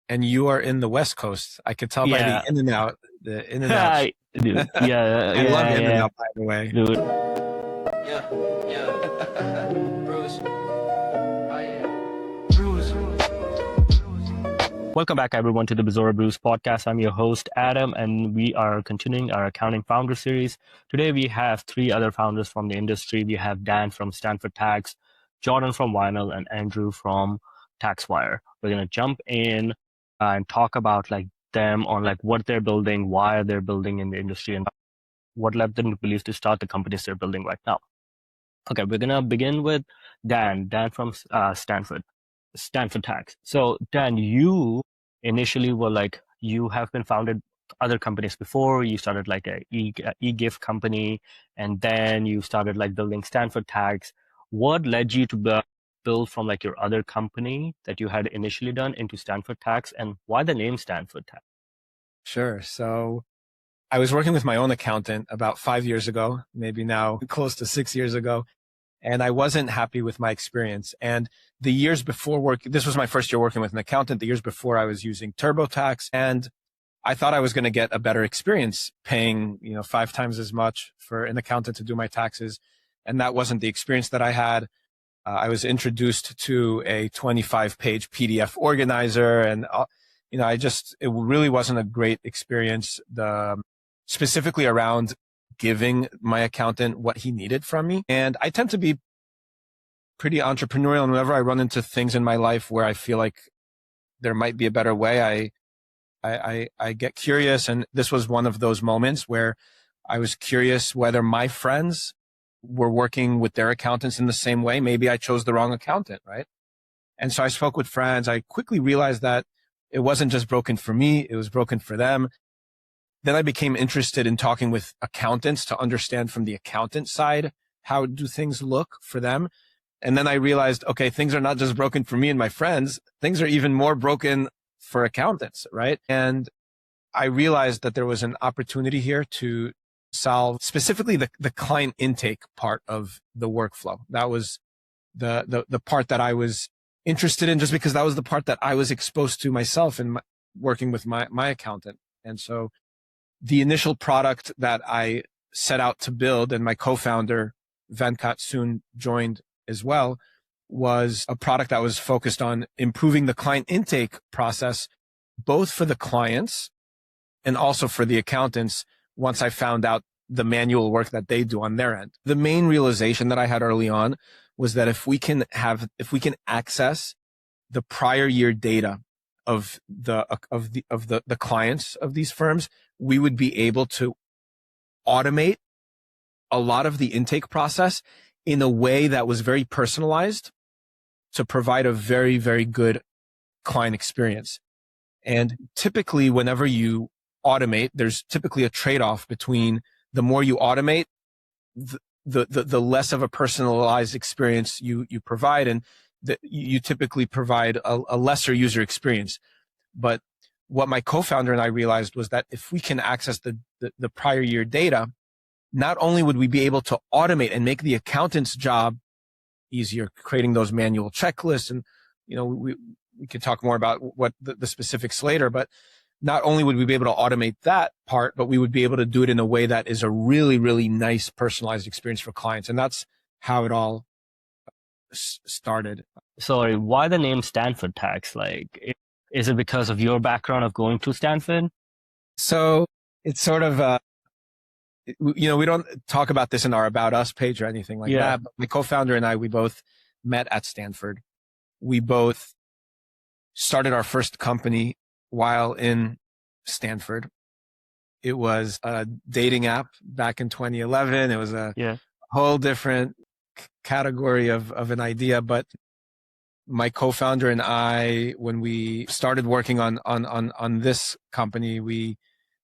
and you are in the West Coast. I could tell by the Yeah. in and out, the in and out. Dude. Yeah, I love in and yeah, out, by the way. dude. Yeah, yeah. Bruce. Bruce. Welcome back, everyone, to the Bizarre Brews podcast. I'm your host, Adam, and we are continuing our accounting founder series. Today, we have three other founders from the industry. We have Dan from Stanford Tax, Jordan from Vinyl, and Andrew from Taxwire. We're going to jump in and talk about them on what they're building, why they're building in the industry, and what led them to believe to start the companies they're building right now. Okay, we're going to begin with Dan from Stanford Tax. So Dan, you initially were you have been founded other companies before. You started a e-gift company, and then you started building Stanford Tax. What led you to build from your other company that you had initially done into Stanford Tax, and why the name Stanford Tax? Sure. So I was working with my own accountant about 5 years ago, maybe now close to 6 years ago. And I wasn't happy with my experience. And the years before this was my first year working with an accountant. The years before I was using TurboTax, and I thought I was going to get a better experience paying, 5 times as much for an accountant to do my taxes. And that wasn't the experience that I had. I was introduced to a 25-page PDF organizer, and it really wasn't a great experience. Specifically around giving my accountant what he needed from me. And I tend to be pretty entrepreneurial, and whenever I run into things in my life where I feel like there might be a better way, I get curious. And this was one of those moments where I was curious whether my friends were working with their accountants in the same way. Maybe I chose the wrong accountant, right? And so I spoke with friends. I quickly realized that it wasn't just broken for me, it was broken for them. Then I became interested in talking with accountants to understand from the accountant side, how do things look for them? And then I realized, okay, things are not just broken for me and my friends, things are even more broken for accountants, right? And I realized that there was an opportunity here to solve specifically the client intake part of the workflow. That was the part that I was interested in, just because that was the part that I was exposed to myself in working with my accountant. And so the initial product that I set out to build, and my co-founder, Venkat, soon joined as well, was a product that was focused on improving the client intake process, both for the clients and also for the accountants, once I found out the manual work that they do on their end. The main realization that I had early on was that if we can access the prior year data of the clients of these firms, we would be able to automate a lot of the intake process in a way that was very personalized to provide a very, very good client experience. And typically, whenever you automate, there's typically a trade-off between the more you automate, the less of a personalized experience you provide, and you typically provide a lesser user experience. But what my co-founder and I realized was that if we can access the prior year data, not only would we be able to automate and make the accountant's job easier, creating those manual checklists, and we could talk more about what the specifics later, but not only would we be able to automate that part, but we would be able to do it in a way that is a really, really nice personalized experience for clients. And that's how it all started. Sorry, why the name Stanford Tax? Is it because of your background of going to Stanford? So it's sort of, we don't talk about this in our About Us page or anything like that. But my co-founder and I, we both met at Stanford. We both started our first company while in Stanford. It was a dating app back in 2011. It was a whole different category of an idea. But my co-founder and I, when we started working on this company, we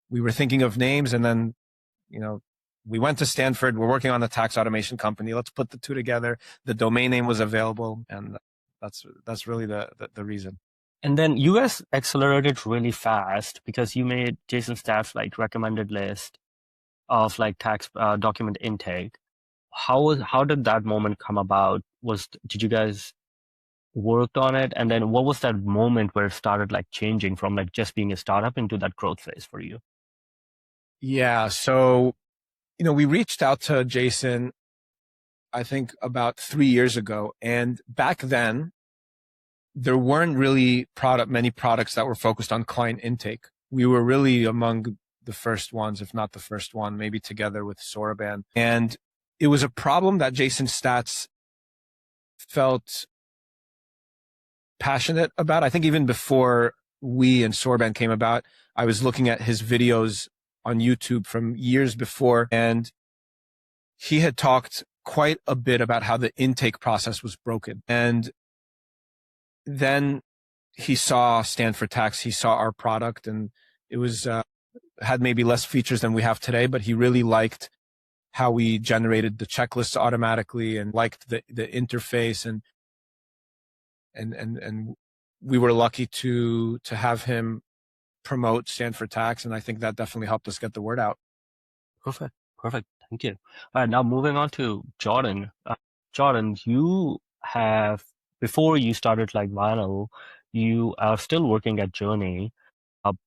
were thinking of names, and then, we went to Stanford. We're working on a tax automation company. Let's put the two together. The domain name was available, and that's really the reason. And then US accelerated really fast because you made Jason Staff's recommended list of tax document intake. How did that moment come about? Did you guys worked on it? And then what was that moment where it started like changing from like just being a startup into that growth phase for you? Yeah. So, we reached out to Jason, I think about 3 years ago. And back then, there weren't really many products that were focused on client intake. We were really among the first ones, if not the first one, maybe together with Soroban. And it was a problem that Jason Statz felt passionate about. I think even before we and Soroban came about, I was looking at his videos on YouTube from years before, and he had talked quite a bit about how the intake process was broken. And then he saw Stanford Tax, he saw our product, and it was had maybe less features than we have today, but he really liked how we generated the checklists automatically and liked the interface, and we were lucky to have him promote Stanford Tax, and I think that definitely helped us get the word out. Perfect. Thank you. All right, now moving on to Jordan. Jordan, you have, before you started like Vinyl, you are still working at Journey.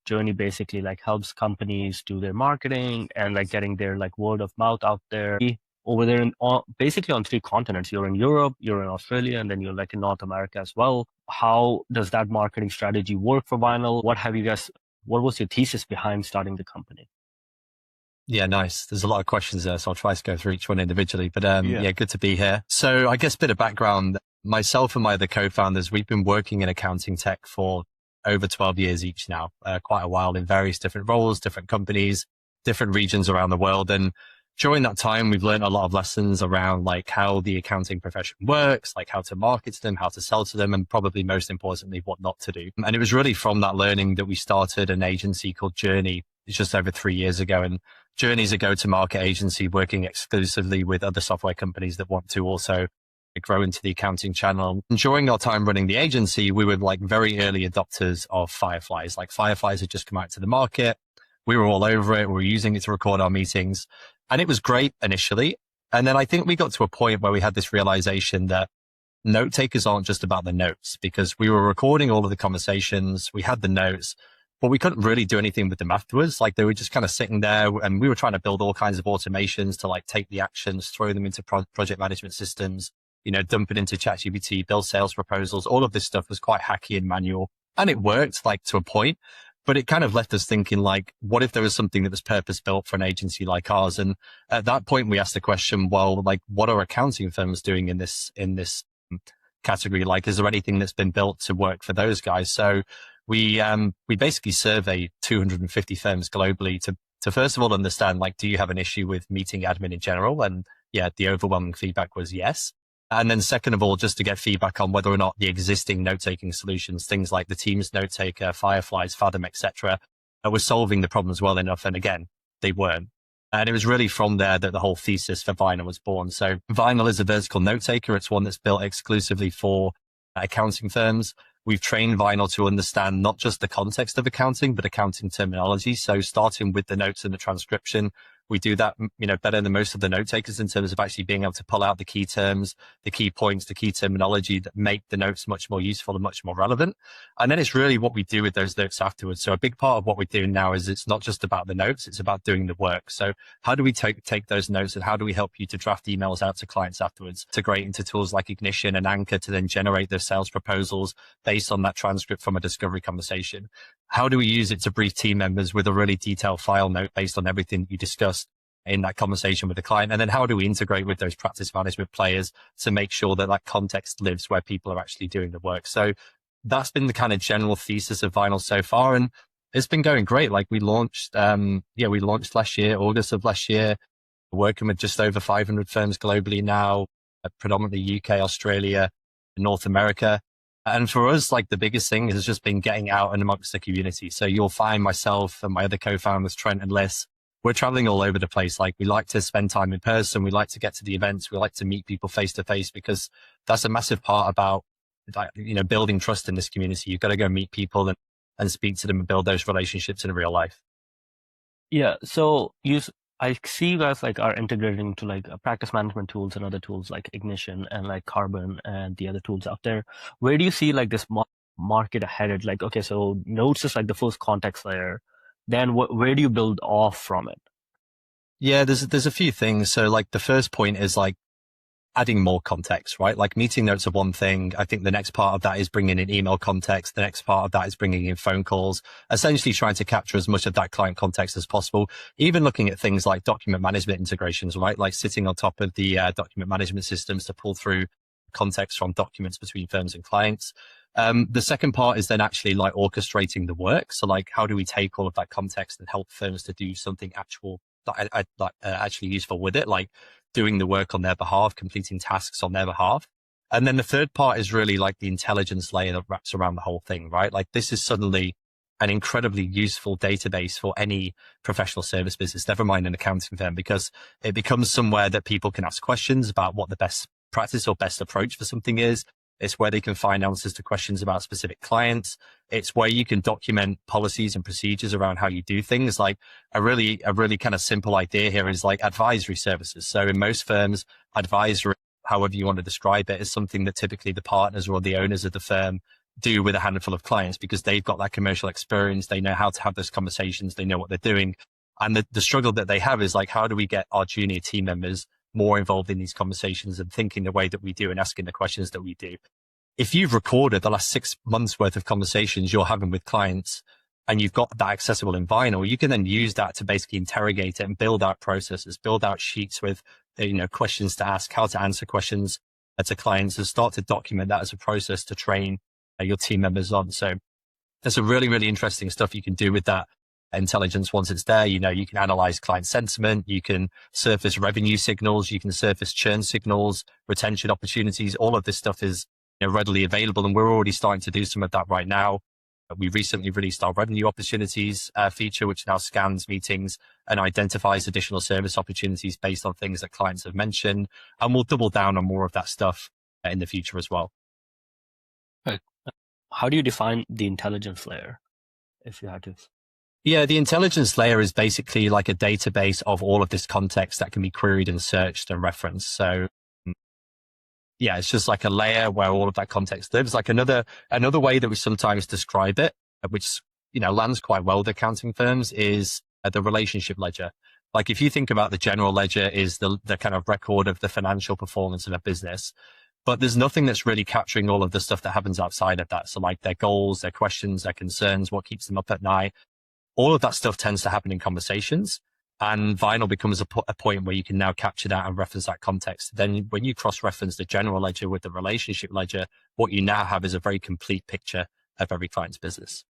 Journey basically like helps companies do their marketing and like getting their like word of mouth out there. Over there basically on 3 continents. You're in Europe, you're in Australia, and then you're like in North America as well. How does that marketing strategy work for Vinyl? What was your thesis behind starting the company? Yeah, nice. There's a lot of questions there, so I'll try to go through each one individually. But yeah, good to be here. So I guess a bit of background. Myself and my other co-founders, we've been working in accounting tech for over 12 years each now, quite a while in various different roles, different companies, different regions around the world. And during that time, we've learned a lot of lessons around like how the accounting profession works, like how to market to them, how to sell to them, and probably most importantly, what not to do. And it was really from that learning that we started an agency called Journey just over 3 years ago. And Journey is a go-to-market agency working exclusively with other software companies that want to also grow into the accounting channel. And during our time running the agency, we were like very early adopters of Fireflies. Like Fireflies had just come out to the market. We were all over it. We were using it to record our meetings. And it was great initially. And then I think we got to a point where we had this realization that note takers aren't just about the notes, because we were recording all of the conversations. We had the notes, but we couldn't really do anything with them afterwards. Like they were just kind of sitting there, and we were trying to build all kinds of automations to like take the actions, throw them into project management systems, dump it into ChatGPT, build sales proposals. All of this stuff was quite hacky and manual, and it worked like to a point, but it kind of left us thinking like, what if there was something that was purpose built for an agency like ours? And at that point, we asked the question, well, like what are accounting firms doing in this category? Like, is there anything that's been built to work for those guys? So we basically surveyed 250 firms globally to first of all understand, like, do you have an issue with meeting admin in general? And yeah, the overwhelming feedback was yes. And then second of all, just to get feedback on whether or not the existing note-taking solutions, things like the Teams Note Taker, Fireflies, Fathom, etc., were solving the problems well enough. And again, they weren't. And it was really from there that the whole thesis for Vinyl was born. So Vinyl is a vertical note taker. It's one that's built exclusively for accounting firms. We've trained Vinyl to understand not just the context of accounting, but accounting terminology. So starting with the notes and the transcription, we do that, better than most of the note takers in terms of actually being able to pull out the key terms, the key points, the key terminology that make the notes much more useful and much more relevant. And then it's really what we do with those notes afterwards. So a big part of what we're doing now is it's not just about the notes, it's about doing the work. So how do we take those notes and how do we help you to draft emails out to clients afterwards, integrate into tools like Ignition and Anchor to then generate those sales proposals based on that transcript from a discovery conversation? How do we use it to brief team members with a really detailed file note based on everything you discussed in that conversation with the client? And then how do we integrate with those practice management players to make sure that that context lives where people are actually doing the work? So that's been the kind of general thesis of Vinyl so far. And it's been going great. Like we launched last year, August of last year, working with just over 500 firms globally now, predominantly UK, Australia, North America. And for us, like the biggest thing has just been getting out and amongst the community. So you'll find myself and my other co-founders, Trent and Liz, we're traveling all over the place. Like we like to spend time in person. We like to get to the events. We like to meet people face to face because that's a massive part about, building trust in this community. You've got to go meet people and speak to them and build those relationships in real life. Yeah. So I see you guys like are integrating to like practice management tools and other tools like Ignition and like Carbon and the other tools out there. Where do you see like this market headed? Like, okay, so notes is like the first context layer. Then where do you build off from it? Yeah, there's a few things. So like the first point is like adding more context, right? Like meeting notes are one thing. I think the next part of that is bringing in email context. The next part of that is bringing in phone calls, essentially trying to capture as much of that client context as possible. Even looking at things like document management integrations, right? Like sitting on top of the document management systems to pull through context from documents between firms and clients. The second part is then actually like orchestrating the work. So like, how do we take all of that context and help firms to do something actually useful with it? Like doing the work on their behalf, completing tasks on their behalf. And then the third part is really like the intelligence layer that wraps around the whole thing, right? Like this is suddenly an incredibly useful database for any professional service business, never mind an accounting firm, because it becomes somewhere that people can ask questions about what the best practice or best approach for something is. It's where they can find answers to questions about specific clients. It's where you can document policies and procedures around how you do things. Like a really kind of simple idea here is like advisory services. So in most firms, advisory, however you want to describe it, is something that typically the partners or the owners of the firm do with a handful of clients because they've got that commercial experience. They know how to have those conversations. They know what they're doing. And the struggle that they have is like, how do we get our junior team members more involved in these conversations and thinking the way that we do and asking the questions that we do? If you've recorded the last 6 months worth of conversations you're having with clients and you've got that accessible in Vinyl, you can then use that to basically interrogate it and build out processes, build out sheets with, questions to ask, how to answer questions to clients, and start to document that as a process to train your team members on. So there's some really, really interesting stuff you can do with that intelligence once it's there. You can analyze client sentiment, you can surface revenue signals, you can surface churn signals, retention opportunities. All of this stuff is readily available, and we're already starting to do some of that right now. We recently released our revenue opportunities feature, which now scans meetings and identifies additional service opportunities based on things that clients have mentioned. And we'll double down on more of that stuff in the future as well. How do you define the intelligence layer, if you had to? Yeah, the intelligence layer is basically like a database of all of this context that can be queried and searched and referenced. So yeah, it's just like a layer where all of that context lives. Like another way that we sometimes describe it, which, lands quite well with accounting firms, is the relationship ledger. Like if you think about the general ledger is the kind of record of the financial performance of a business, but there's nothing that's really capturing all of the stuff that happens outside of that. So like their goals, their questions, their concerns, what keeps them up at night. All of that stuff tends to happen in conversations, and Vinyl becomes a point where you can now capture that and reference that context. Then when you cross-reference the general ledger with the relationship ledger, what you now have is a very complete picture of every client's business.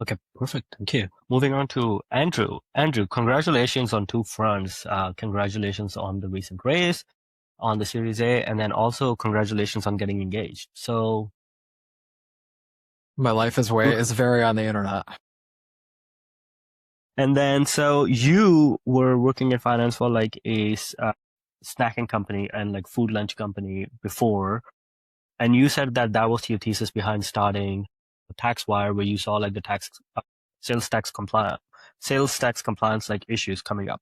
Okay, perfect. Thank you. Moving on to Andrew. Andrew, congratulations on two fronts. Congratulations on the recent raise, on the Series A, and then also congratulations on getting engaged. So my life is very on the internet. And then, so you were working in finance for like a snacking company and like food lunch company before. And you said that was your thesis behind starting Taxwire, where you saw like the sales tax compliance like issues coming up.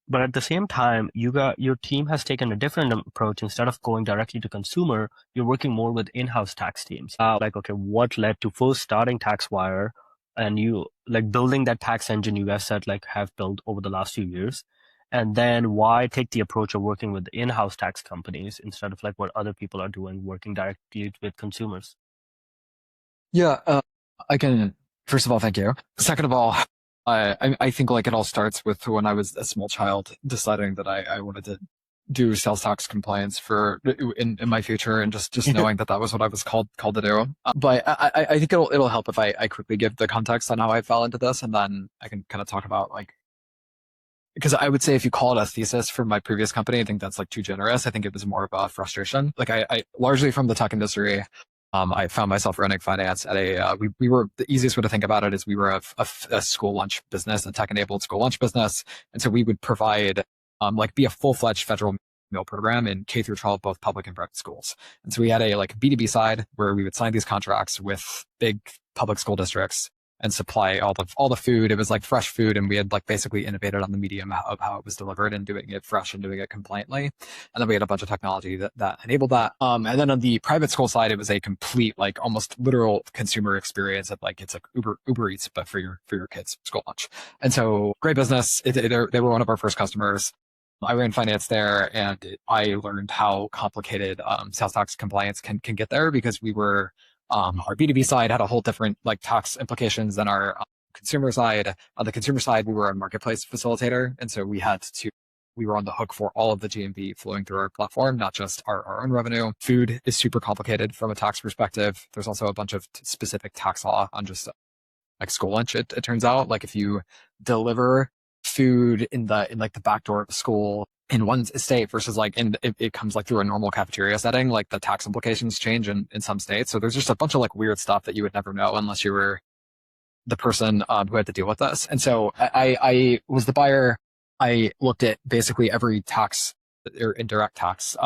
But at the same time, your team has taken a different approach. Instead of going directly to consumer, you're working more with in-house tax teams. What led to first starting Taxwire? And you like building that tax engine you guys said like have built over the last few years, and then why take the approach of working with in-house tax companies instead of like what other people are doing, working directly with consumers? Yeah, I can. First of all, thank you. Second of all, I think like it all starts with when I was a small child deciding that I wanted to do sales tax compliance in my future, and just knowing that was what I was called to do. But I think it'll help if I quickly give the context on how I fell into this, and then I can kind of talk about like, because I would say if you call it a thesis for my previous company, I think that's like too generous. I think it was more of a frustration. Like I largely from the tech industry, I found myself running finance at we were, the easiest way to think about it is we were a school lunch business, a tech-enabled school lunch business. And so we would provide, be a full-fledged federal meal program in K through 12, both public and private schools. And so we had a like B2B side where we would sign these contracts with big public school districts, and supply all the food. It was like fresh food, and we had like basically innovated on the medium of how it was delivered and doing it fresh and doing it compliantly. And then we had a bunch of technology that enabled that. And then on the private school side, it was a complete, like almost literal consumer experience of like, it's like Uber Eats, but for your kids' school lunch. And so great business. They were one of our first customers. I ran finance there, and I learned how complicated sales tax compliance can get there, because we were our B2B side had a whole different like tax implications than our consumer side. On the consumer side, we were a marketplace facilitator, and so we were on the hook for all of the GMV flowing through our platform, not just our own revenue. Food is super complicated from a tax perspective. There's also a bunch of specific tax law on just like school lunch. It turns out, like if you deliver food in like the back door of the school in one state versus like it comes like through a normal cafeteria setting, like the tax implications change in some states. So there's just a bunch of like weird stuff that you would never know unless you were the person who had to deal with this. And so I was the buyer. I looked at basically every tax or indirect tax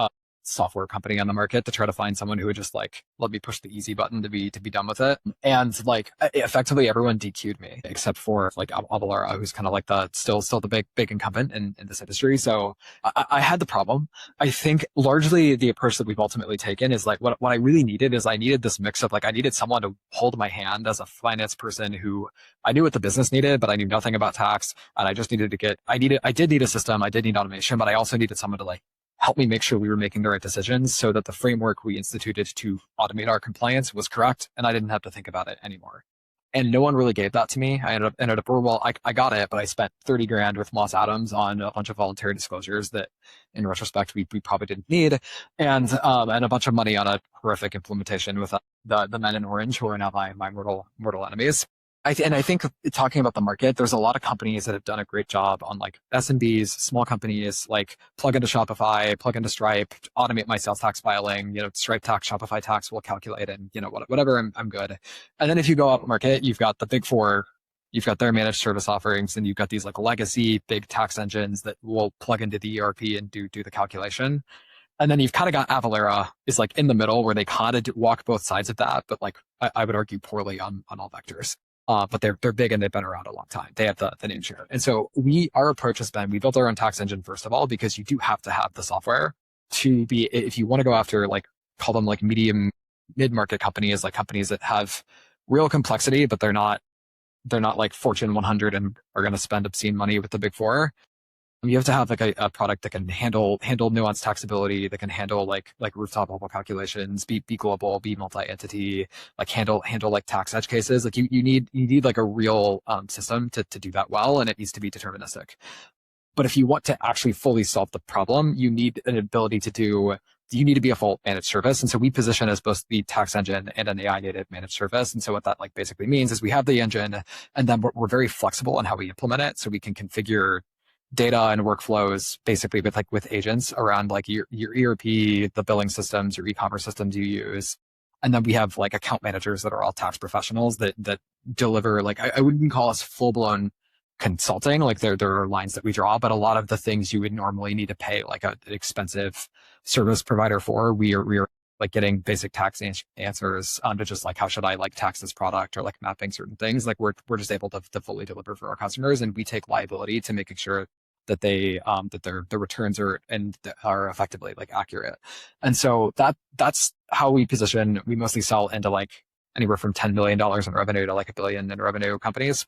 software company on the market to try to find someone who would just like let me push the easy button to be done with it. And like effectively everyone DQ'd me except for like Avalara, who's kind of like the still the big incumbent in this industry. So I had the problem. I think largely the approach that we've ultimately taken is like what I really needed is I needed this mix of like I needed someone to hold my hand as a finance person who I knew what the business needed, but I knew nothing about tax, and I just needed to I did need a system, I did need automation, but I also needed someone to like help me make sure we were making the right decisions so that the framework we instituted to automate our compliance was correct, and I didn't have to think about it anymore. And no one really gave that to me. I ended up, well, I got it, but I spent 30 grand with Moss Adams on a bunch of voluntary disclosures that in retrospect, we probably didn't need. And a bunch of money on a horrific implementation with the men in orange, who are now my mortal enemies. I think talking about the market, there's a lot of companies that have done a great job on like SMBs, small companies, like plug into Shopify, plug into Stripe, automate my sales tax filing, Stripe tax, Shopify tax will calculate, and whatever, I'm good. And then if you go up market, you've got the big four, you've got their managed service offerings, and you've got these like legacy big tax engines that will plug into the ERP and do the calculation. And then you've kind of got Avalara is like in the middle, where they kind of walk both sides of that, but like I would argue poorly on all vectors. But they're big and they've been around a long time. They have the name share. And so our approach has been, we built our own tax engine, first of all, because you do have to have the software to be, if you want to go after like, call them like mid-market companies, like companies that have real complexity, but they're not like Fortune 100 and are going to spend obscene money with the big four. You have to have like a product that can handle nuanced taxability, that can handle like rooftop level calculations, be global, be multi-entity, like handle like tax edge cases. Like you need like a real system to do that well, and it needs to be deterministic. But if you want to actually fully solve the problem, you need an ability you need to be a full managed service. And so we position as both the tax engine and an AI native managed service. And so what that like basically means is we have the engine, and then we're very flexible on how we implement it. So we can configure data and workflows basically with agents around like your ERP, the billing systems, your e-commerce systems you use. And then we have like account managers that are all tax professionals that deliver, like, I wouldn't call us full blown consulting. Like there are lines that we draw, but a lot of the things you would normally need to pay like an expensive service provider for, we are like getting basic tax answers onto just like, how should I like tax this product, or like mapping certain things. Like we're just able to fully deliver for our customers, and we take liability to making sure that they that their returns are effectively like accurate. And so that's how we position. We mostly sell into like anywhere from $10 million in revenue to like $1 billion in revenue companies.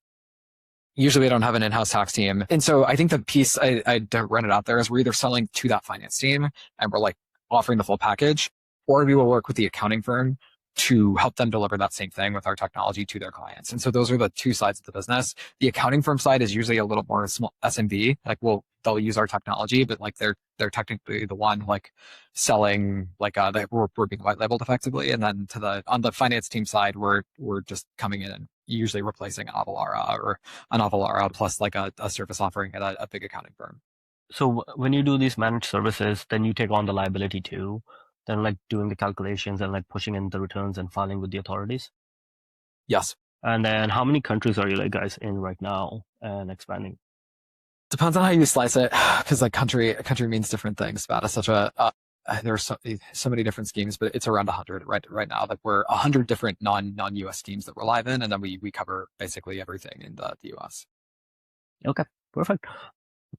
Usually we don't have an in-house tax team. And so I think the piece I don't run it out there is we're either selling to that finance team and we're like offering the full package, or we will work with the accounting firm to help them deliver that same thing with our technology to their clients. And so those are the two sides of the business. The accounting firm side is usually a little more small SMB. Like they'll use our technology, but like they're technically the one like selling like we're being white labeled effectively. And then on the finance team side, we're just coming in and usually replacing Avalara or an Avalara plus like a service offering at a big accounting firm. So when you do these managed services, then you take on the liability too. Then like doing the calculations and like pushing in the returns and filing with the authorities? Yes. And then how many countries are you like guys in right now and expanding? Depends on how you slice it, because like country means different things. About such a there are so many different schemes, but it's around 100 right now. Like we're 100 different non-US schemes that we're live in, and then we cover basically everything in the US. Okay, perfect.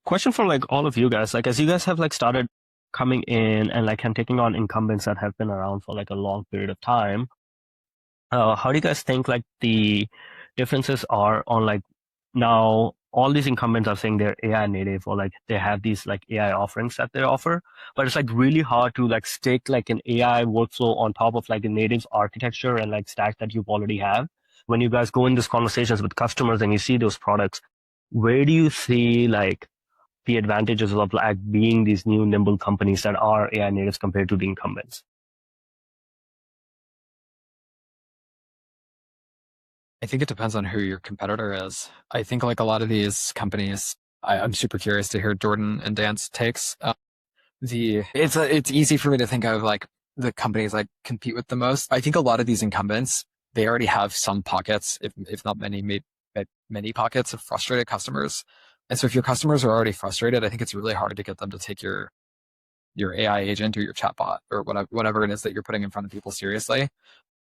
Question for like all of you guys, like as you guys have like started coming in and like and taking on incumbents that have been around for like a long period of time, how do you guys think like the differences are on like now all these incumbents are saying they're AI native or like they have these like AI offerings that they offer, but it's like really hard to like stick like an AI workflow on top of like a native architecture and like stack that you've already have. When you guys go in these conversations with customers and you see those products, where do you see like the advantages of like being these new nimble companies that are AI natives compared to the incumbents? I think it depends on who your competitor is. I think like a lot of these companies, I'm super curious to hear Jordan and Dan's takes. It's easy for me to think of like the companies I compete with the most. I think a lot of these incumbents, they already have some pockets, if not many pockets of frustrated customers. And so if your customers are already frustrated, I think it's really hard to get them to take your AI agent or your chatbot or whatever it is that you're putting in front of people seriously.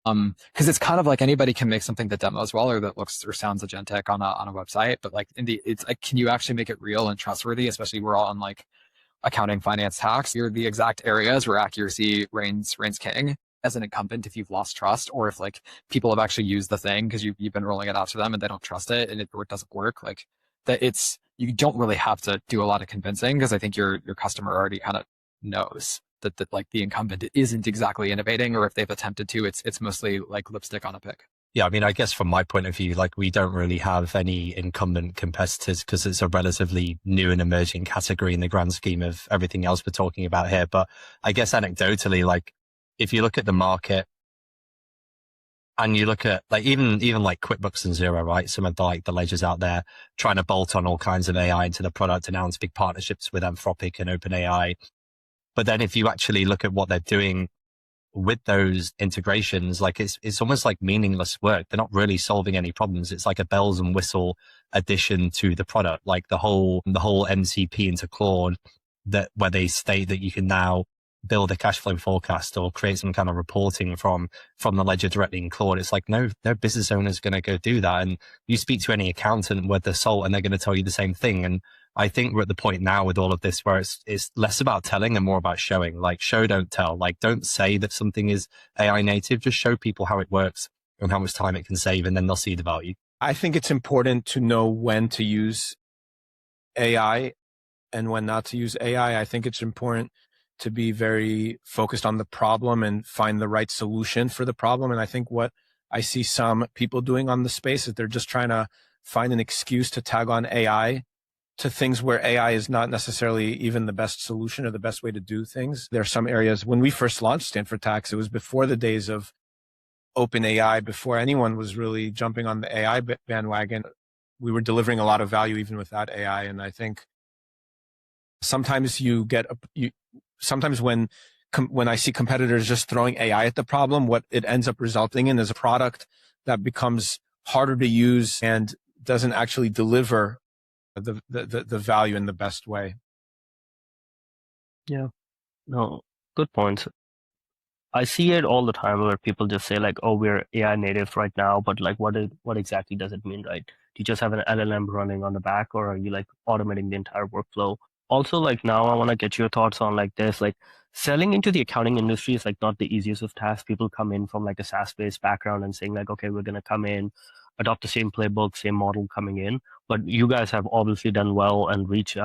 Because it's kind of like anybody can make something that demos well or that looks or sounds agentic on a website, but like it's like, can you actually make it real and trustworthy? Especially we're all in like accounting, finance, tax. You're the exact areas where accuracy reigns king as an incumbent. If you've lost trust or if like people have actually used the thing because you've been rolling it out to them and they don't trust it and it doesn't work, like that you don't really have to do a lot of convincing because I think your customer already kind of knows that like the incumbent isn't exactly innovating, or if they've attempted to, it's mostly like lipstick on a pig. Yeah, I mean, I guess from my point of view, like we don't really have any incumbent competitors because it's a relatively new and emerging category in the grand scheme of everything else we're talking about here. But I guess anecdotally, like if you look at the market and you look at like even like QuickBooks and Xero, right? Some of the ledgers out there trying to bolt on all kinds of AI into the product, announce big partnerships with Anthropic and OpenAI. But then if you actually look at what they're doing with those integrations, like it's almost like meaningless work. They're not really solving any problems. It's like a bells and whistle addition to the product, like the whole MCP into Claude where they state that you can now build a cash flow forecast or create some kind of reporting from the ledger directly in Claude. It's like, no business owner is going to go do that. And you speak to any accountant with the salt and they're going to tell you the same thing. And I think we're at the point now with all of this where it's less about telling and more about showing. Like show, don't tell. Like don't say that something is AI native. Just show people how it works and how much time it can save, and then they'll see the value. I think it's important to know when to use AI and when not to use AI. I think it's important to be very focused on the problem and find the right solution for the problem. And I think what I see some people doing on the space is they're just trying to find an excuse to tag on AI to things where AI is not necessarily even the best solution or the best way to do things. There are some areas when we first launched Stanford Tax, it was before the days of OpenAI, before anyone was really jumping on the AI bandwagon. We were delivering a lot of value even without AI. And I think sometimes sometimes when I see competitors just throwing AI at the problem, what it ends up resulting in is a product that becomes harder to use and doesn't actually deliver the value in the best way. Yeah, no, good points. I see it all the time where people just say like, oh, we're AI native right now, but like what exactly does it mean, right? Do you just have an LLM running on the back, or are you like automating the entire workflow? Also, like now I want to get your thoughts on like this, like selling into the accounting industry is like not the easiest of tasks. People come in from like a SaaS-based background and saying like, okay, we're going to come in, adopt the same playbook, same model coming in. But you guys have obviously done well and reached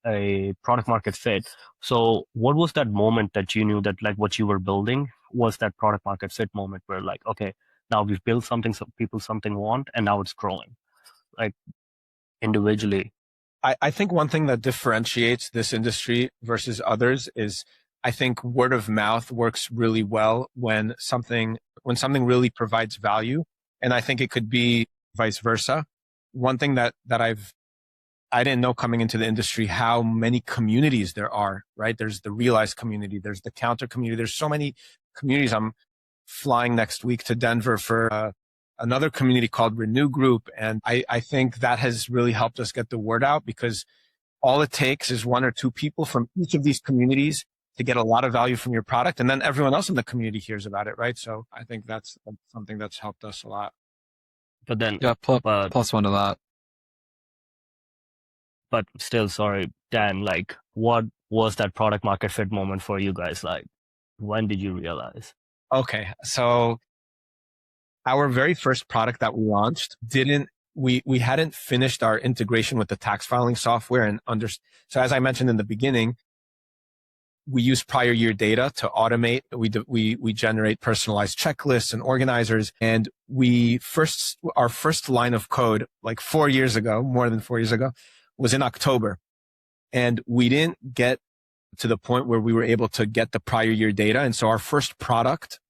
a product market fit. So what was that moment that you knew that like what you were building was that product market fit moment where like, okay, now we've built something so people something want and now it's growing like individually? I think one thing that differentiates this industry versus others is I think word of mouth works really well when something really provides value. And I think it could be vice versa. One thing that I didn't know coming into the industry how many communities there are, right? There's the Realize community, there's the Counter community, there's so many communities. I'm flying next week to Denver for another community called Renew Group. And I think that has really helped us get the word out because all it takes is one or two people from each of these communities to get a lot of value from your product. And then everyone else in the community hears about it, right? So I think that's something that's helped us a lot. But then, Yeah, plus one to that. But still, sorry, Dan, like, what was that product market fit moment for you guys? Like, when did you realize? Okay. So our very first product that we launched we hadn't finished our integration with the tax filing software so as I mentioned in the beginning, we use prior year data to automate. We generate personalized checklists and organizers. And our first line of code, like 4 years ago, more than 4 years ago, was in October. And we didn't get to the point where we were able to get the prior year data. And so our first product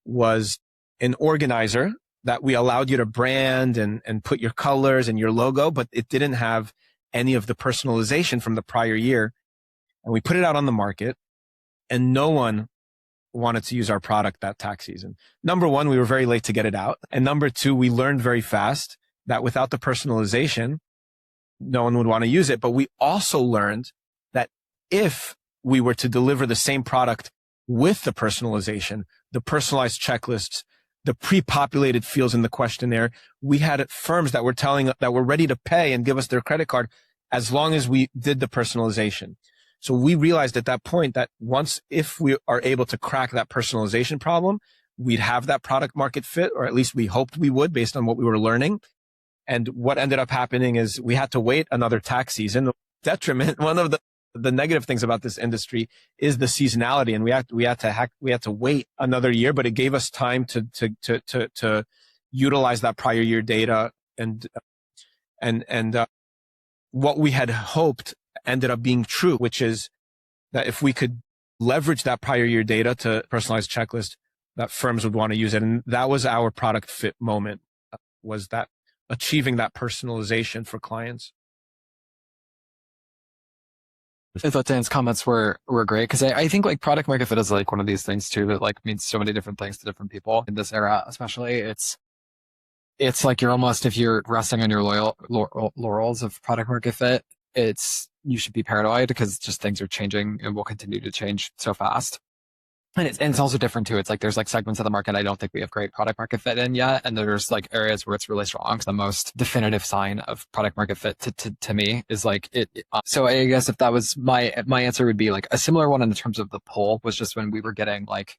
was an organizer that we allowed you to brand and put your colors and your logo, but it didn't have any of the personalization from the prior year. And we put it out on the market, and no one wanted to use our product that tax season. Number one, we were very late to get it out. And number two, we learned very fast that without the personalization, no one would want to use it. But we also learned that if we were to deliver the same product with the personalization, the personalized checklists, the pre-populated fields in the questionnaire, we had firms that were ready to pay and give us their credit card as long as we did the personalization. So we realized at that point that if we are able to crack that personalization problem, we'd have that product market fit, or at least we hoped we would based on what we were learning. And what ended up happening is we had to wait another tax season. Detriment, one of the negative things about this industry is the seasonality, and we had to wait another year, but it gave us time to utilize that prior year data, and what we had hoped ended up being true, which is that if we could leverage that prior year data to personalize checklist, that firms would want to use it. And that was our product fit moment, was that achieving that personalization for clients. I thought Dan's comments were great, because I think like product market fit is like one of these things too that like means so many different things to different people in this era, especially. It's like you're almost, if you're resting on your laurels of product market fit, you should be paranoid, because just things are changing and will continue to change so fast. And it's also different too. It's like there's like segments of the market I don't think we have great product market fit in yet, and there's like areas where it's really strong. So the most definitive sign of product market fit to me is like it. So I guess if that was my answer, would be like a similar one in terms of the pull was just when we were getting like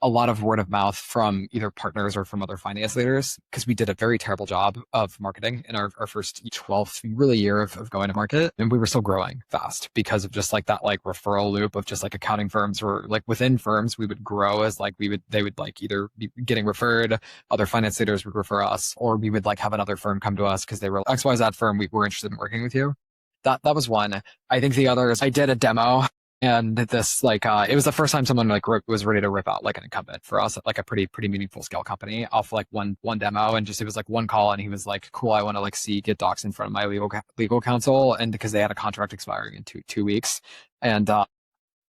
a lot of word of mouth from either partners or from other finance leaders, because we did a very terrible job of marketing in our first 12th really year of going to market. And we were still growing fast because of just like that like referral loop of just like accounting firms, or like within firms, we would grow as like they would like either be getting referred, other finance leaders would refer us, or we would like have another firm come to us because they were XYZ firm, we were interested in working with you. That was one. I think the other is I did a demo. And this, like, it was the first time someone like was ready to rip out like an incumbent for us at like a pretty meaningful scale company off like one demo. And just, it was like one call, and he was like, cool, I want to like get docs in front of my legal counsel. And because they had a contract expiring in two weeks. And,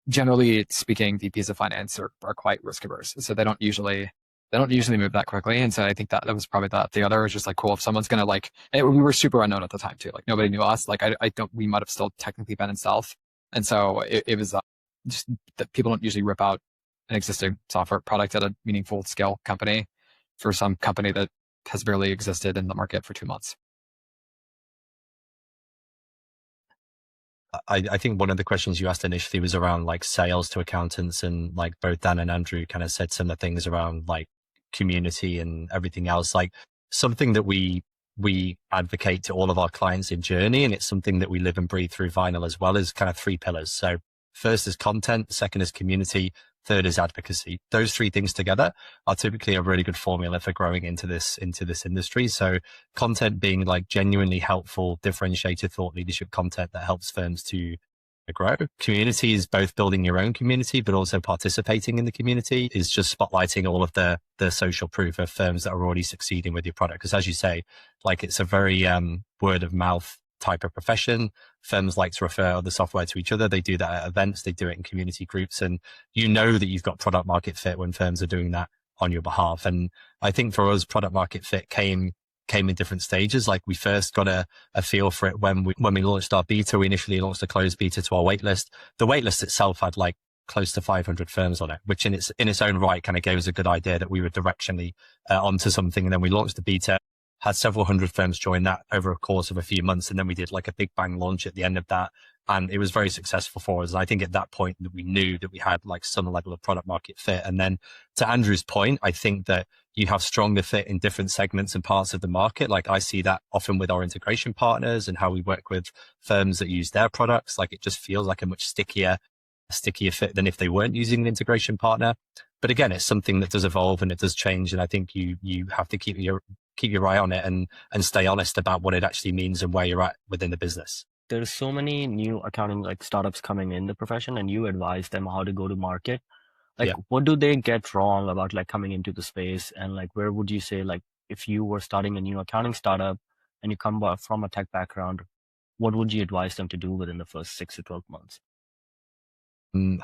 generally speaking, VPs of finance are quite risk averse. So they don't usually move that quickly. And so I think that was probably the other was just like, cool, if someone's going to like, we were super unknown at the time too. Like nobody knew us. Like we might've still technically been in stealth. And so it was just that people don't usually rip out an existing software product at a meaningful scale company for some company that has barely existed in the market for 2 months. I think one of the questions you asked initially was around like sales to accountants, and like both Dan and Andrew kind of said similar things around like community and everything else. Like something that we advocate to all of our clients in Journey, and it's something that we live and breathe through Vinyl as well, is kind of 3 pillars. So first is content, second is community, third is advocacy. Those 3 things together are typically a really good formula for growing into this industry. So content being like genuinely helpful, differentiated thought leadership content that helps firms to grow. Community is both building your own community, but also participating in the community, is just spotlighting all of the social proof of firms that are already succeeding with your product. Because as you say, like it's a very word of mouth type of profession. Firms like to refer the software to each other. They do that at events, they do it in community groups, and you know that you've got product market fit when firms are doing that on your behalf. And I think for us, product market fit came in different stages. Like we first got a feel for it when we launched our beta. We initially launched a closed beta to our waitlist. The waitlist itself had like close to 500 firms on it, which in its own right kind of gave us a good idea that we were directionally onto something. And then we launched the beta, had several hundred firms join that over a course of a few months. And then we did like a big bang launch at the end of that. And it was very successful for us. And I think at that point that we knew that we had like some level of product market fit. And then to Andrew's point, I think that you have stronger fit in different segments and parts of the market. Like I see that often with our integration partners and how we work with firms that use their products. Like it just feels like a much stickier fit than if they weren't using an integration partner. But again, it's something that does evolve and it does change. And I think you have to keep your eye on it and stay honest about what it actually means and where you're at within the business. There's so many new accounting like startups coming in the profession, and you advise them how to go to market. Like, what do they get wrong about like coming into the space? And like, where would you say, like, if you were starting a new accounting startup and you come from a tech background, what would you advise them to do within the first 6 to 12 months?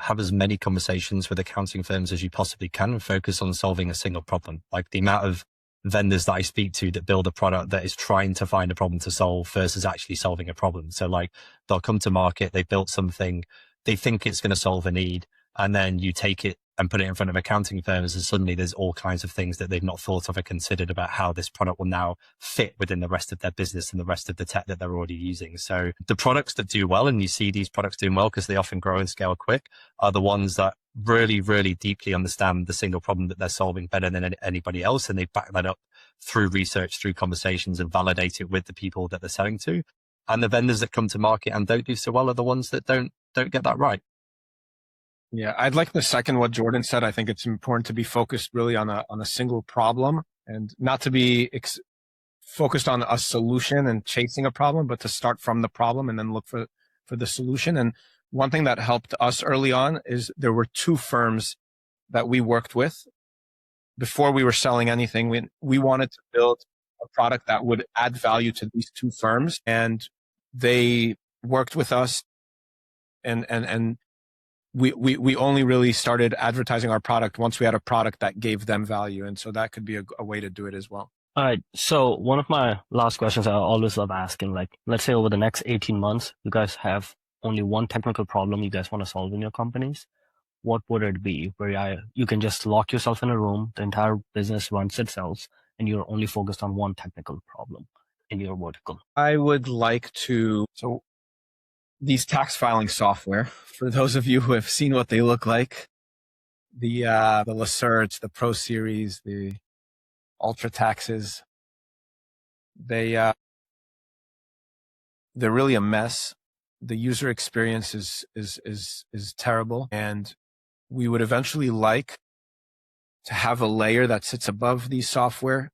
Have as many conversations with accounting firms as you possibly can and focus on solving a single problem. Like the amount of vendors that I speak to that build a product that is trying to find a problem to solve versus actually solving a problem. So like they'll come to market, they built something, they think it's going to solve a need, and then you take it and put it in front of accounting firms, and suddenly there's all kinds of things that they've not thought of or considered about how this product will now fit within the rest of their business and the rest of the tech that they're already using. So the products that do well, and you see these products doing well because they often grow and scale quick, are the ones that really, really deeply understand the single problem that they're solving better than anybody else. And they back that up through research, through conversations, and validate it with the people that they're selling to. And the vendors that come to market and don't do so well are the ones that don't get that right. Yeah, I'd like to second what Jordan said. I think it's important to be focused really on a single problem and not to be focused on a solution and chasing a problem, but to start from the problem and then look for the solution. And one thing that helped us early on is there were 2 firms that we worked with before we were selling anything. We wanted to build a product that would add value to these 2 firms, and they worked with us, and we only really started advertising our product once we had a product that gave them value. And so that could be a way to do it as well. All right. So one of my last questions I always love asking, like, let's say over the next 18 months, you guys have only one technical problem you guys want to solve in your companies. What would it be where you can just lock yourself in a room, the entire business runs itself, and you're only focused on one technical problem in your vertical? I would like to, so these tax filing software, for those of you who have seen what they look like, the Lacerts, the Pro Series, the Ultra Taxes, they're really a mess. The user experience is terrible, and we would eventually like to have a layer that sits above these software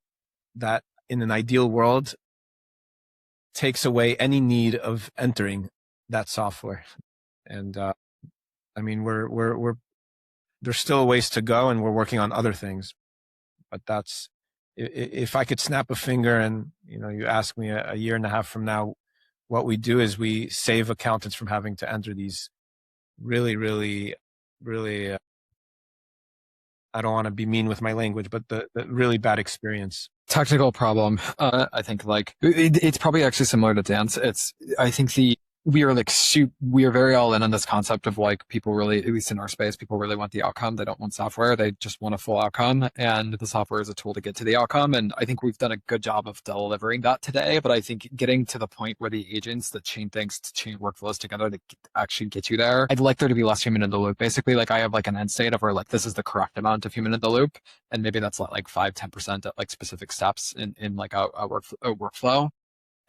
that, in an ideal world, takes away any need of entering that software. And I mean, we're there's still a ways to go, and we're working on other things. But that's, if I could snap a finger and you ask me a year and a half from now, what we do is we save accountants from having to enter these really, really, really, I don't want to be mean with my language, but the really bad experience. Technical problem. I think like it's probably actually similar to Dan's. I think we are very all in on this concept of like people really, at least in our space, people really want the outcome. They don't want software. They just want a full outcome, and the software is a tool to get to the outcome. And I think we've done a good job of delivering that today. But I think getting to the point where the agents that chain things, to chain workflows together to actually get you there, I'd like there to be less human in the loop. Basically, like I have like an end state of where like this is the correct amount of human in the loop, and maybe that's like 5-10% at like specific steps in like a workflow.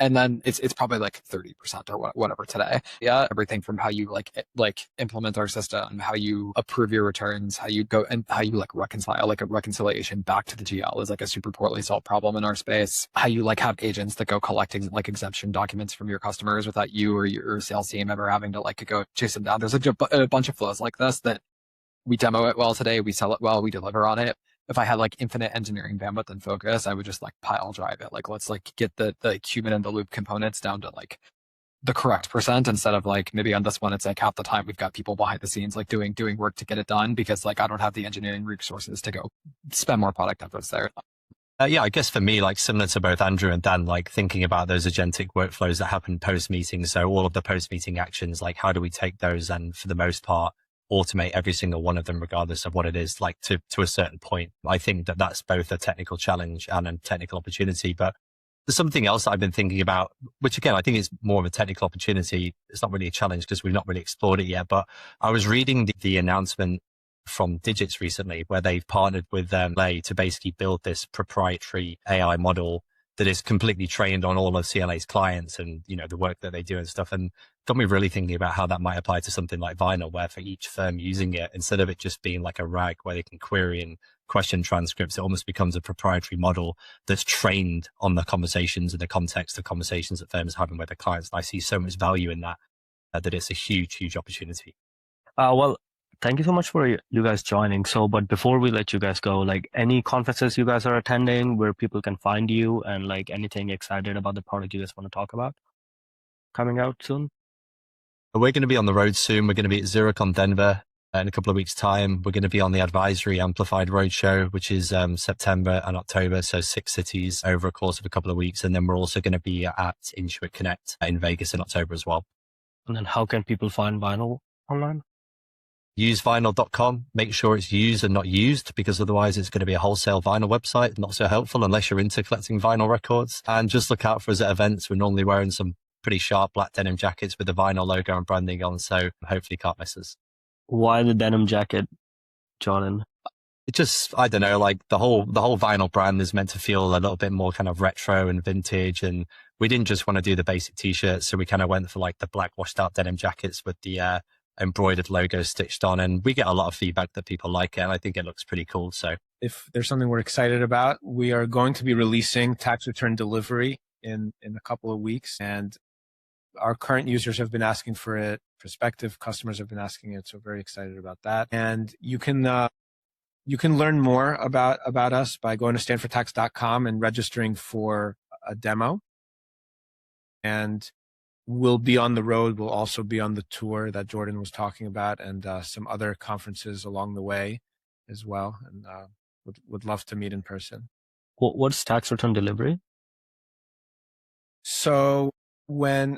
And then it's probably like 30% or whatever today. Yeah. Everything from how you like implement our system, how you approve your returns, how you go and how you like reconcile, like a reconciliation back to the GL is like a super poorly solved problem in our space. How you like have agents that go collecting like exemption documents from your customers without you or your sales team ever having to like go chase them down. There's like a bunch of flows like this that we demo it well today. We sell it well. We deliver on it. If I had like infinite engineering bandwidth and focus, I would just like pile drive it. Like, let's like get the human in the loop components down to like the correct percent, instead of like maybe on this one, it's like half the time we've got people behind the scenes, like doing work to get it done because like I don't have the engineering resources to go spend more product efforts there. Yeah, I guess for me, like similar to both Andrew and Dan, like thinking about those agentic workflows that happen post-meeting. So all of the post-meeting actions, like how do we take those and for the most part, automate every single one of them, regardless of what it is, like to a certain point. I think that that's both a technical challenge and a technical opportunity. But there's something else that I've been thinking about, which again, I think is more of a technical opportunity. It's not really a challenge because we've not really explored it yet. But I was reading the announcement from Digits recently, where they've partnered with Lay to basically build this proprietary AI model that is completely trained on all of CLA's clients and, you know, the work that they do and stuff. And got me really thinking about how that might apply to something like Vinyl, where for each firm using it, instead of it just being like a RAG where they can query and question transcripts, it almost becomes a proprietary model that's trained on the conversations and the context of conversations that firms are having with their clients. And I see so much value in that, that it's a huge, huge opportunity. Well, thank you so much for you guys joining. So, but before we let you guys go, like any conferences you guys are attending where people can find you, and like anything excited about the product you guys want to talk about coming out soon? We're going to be on the road soon. We're going to be at Xerocon Denver in a couple of weeks' time. We're going to be on the Advisory Amplified Roadshow, which is September and October. So 6 cities over a course of a couple of weeks. And then we're also going to be at Intuit Connect in Vegas in October as well. And then how can people find Vinyl online? Usevinyl.com. Make sure it's used and not used, because otherwise it's going to be a wholesale vinyl website. Not so helpful unless you're into collecting vinyl records. And just look out for us at events. We're normally wearing some pretty sharp black denim jackets with the Vinyl logo and branding on. So hopefully you can't miss us. Why the denim jacket, Jordan? It just, I don't know, like the whole Vinyl brand is meant to feel a little bit more kind of retro and vintage. And we didn't just want to do the basic t-shirts. So we kind of went for like the black washed out denim jackets with the embroidered logo stitched on. And we get a lot of feedback that people like it. And I think it looks pretty cool. So if there's something we're excited about, we are going to be releasing tax return delivery in a couple of weeks. And our current users have been asking for it. Prospective customers have been asking it. So very excited about that. And you can learn more about us by going to StanfordTax.com and registering for a demo. And we'll be on the road. We'll also be on the tour that Jordan was talking about, and some other conferences along the way as well. And would love to meet in person. What's tax return delivery? So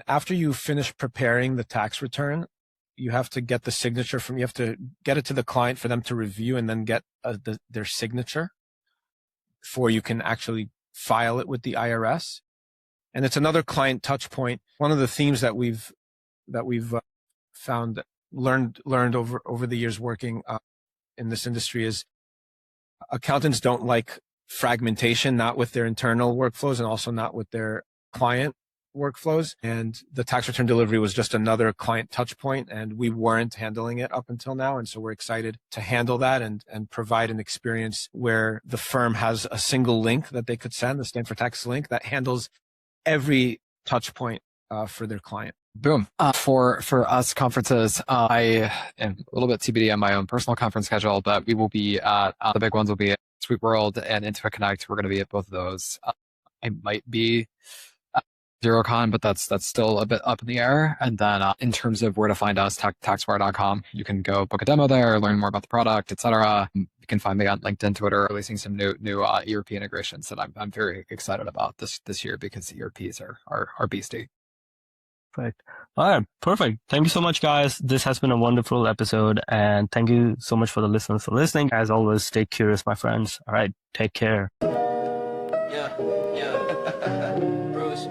after you finish preparing the tax return, you have to get the signature you have to get it to the client for them to review, and then get their signature before you can actually file it with the IRS. And it's another client touch point. One of the themes that we've learned over the years working in this industry is accountants don't like fragmentation, not with their internal workflows and also not with their client workflows. And the tax return delivery was just another client touch point, and we weren't handling it up until now. And so we're excited to handle that and provide an experience where the firm has a single link that they could send, the Stanford Tax link, that handles every touch point for their client. Boom. For us conferences, I am a little bit TBD on my own personal conference schedule, but we will be at the big ones will be at Sweet World and Intuit Connect. We're going to be at both of those. I might be at Xerocon, but that's still a bit up in the air. And then in terms of where to find us, taxwire.com. You can go book a demo there, learn more about the product, etc. You can find me on LinkedIn, Twitter, releasing some new ERP integrations that I'm very excited about this year, because ERPs are beastie. Perfect. All right. Perfect. Thank you so much, guys. This has been a wonderful episode, and thank you so much for the listeners for listening. As always, stay curious, my friends. All right. Take care. Yeah, Bruce.